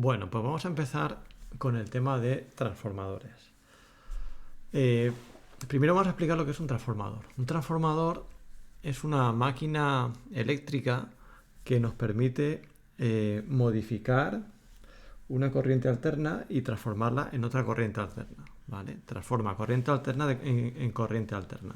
Bueno, pues vamos a empezar con el tema de transformadores. Eh, Primero vamos a explicar lo que es un transformador. Un transformador es una máquina eléctrica que nos permite modificar una corriente alterna y transformarla en otra corriente alterna. ¿Vale? Transforma corriente alterna en corriente alterna.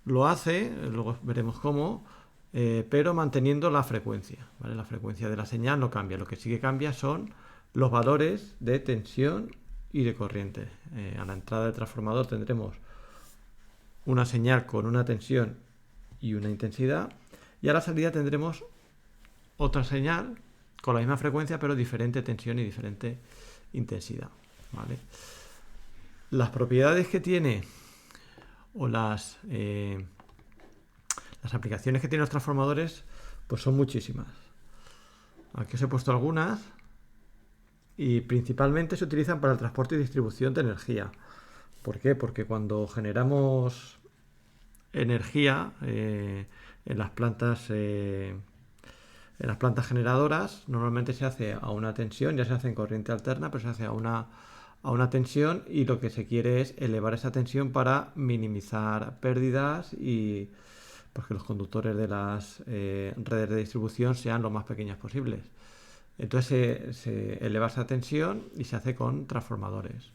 Lo hace, luego veremos cómo, pero manteniendo la frecuencia. ¿Vale? La frecuencia de la señal no cambia. Lo que sí que cambia son los valores de tensión y de corriente. A la entrada del transformador tendremos una señal con una tensión y una intensidad, y a la salida tendremos otra señal con la misma frecuencia pero diferente tensión y diferente intensidad. ¿Vale? Las propiedades que tiene o las aplicaciones que tienen los transformadores pues son muchísimas. Aquí os he puesto algunas y principalmente se utilizan para el transporte y distribución de energía. ¿Por qué? Porque cuando generamos energía en las plantas generadoras, normalmente se hace a una tensión, ya se hace en corriente alterna, pero se hace a una tensión, y lo que se quiere es elevar esa tensión para minimizar pérdidas y pues que los conductores de las redes de distribución sean lo más pequeñas posibles. Entonces se eleva esa tensión y se hace con transformadores.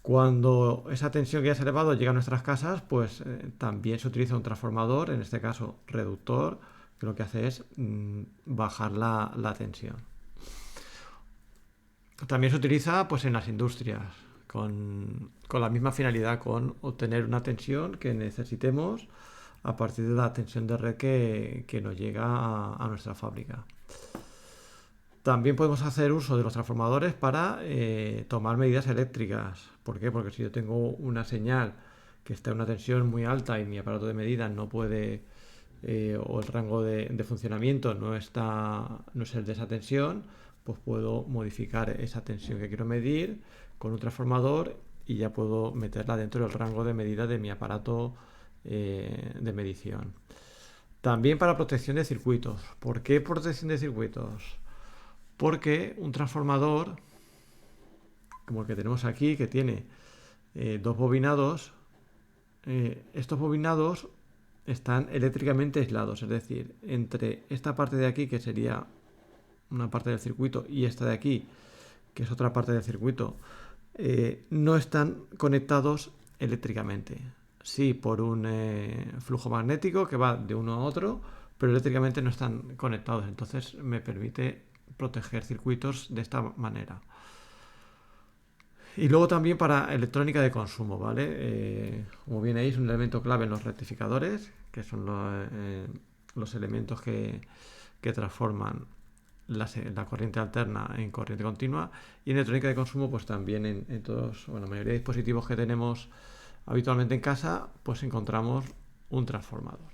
Cuando esa tensión que ya se ha elevado llega a nuestras casas, pues también se utiliza un transformador, en este caso reductor, que lo que hace es bajar la tensión. También se utiliza pues en las industrias, con la misma finalidad, con obtener una tensión que necesitemos a partir de la tensión de red que nos llega a nuestra fábrica. También podemos hacer uso de los transformadores para tomar medidas eléctricas. ¿Por qué? Porque si yo tengo una señal que está en una tensión muy alta y mi aparato de medida no puede, o el rango de funcionamiento no es el de esa tensión, pues puedo modificar esa tensión que quiero medir con un transformador y ya puedo meterla dentro del rango de medida de mi aparato de medición. También para protección de circuitos. ¿Por qué protección de circuitos? Porque un transformador, como el que tenemos aquí, que tiene dos bobinados, estos bobinados están eléctricamente aislados, es decir, entre esta parte de aquí, que sería una parte del circuito, y esta de aquí, que es otra parte del circuito, no están conectados eléctricamente. Sí, por un flujo magnético que va de uno a otro, pero eléctricamente no están conectados. Entonces me permite proteger circuitos de esta manera. Y luego también para electrónica de consumo, ¿vale? Como bien veis, un elemento clave en los rectificadores, que son los elementos que transforman la corriente alterna en corriente continua, y en electrónica de consumo pues también en todos, la mayoría de dispositivos que tenemos habitualmente en casa, pues encontramos un transformador.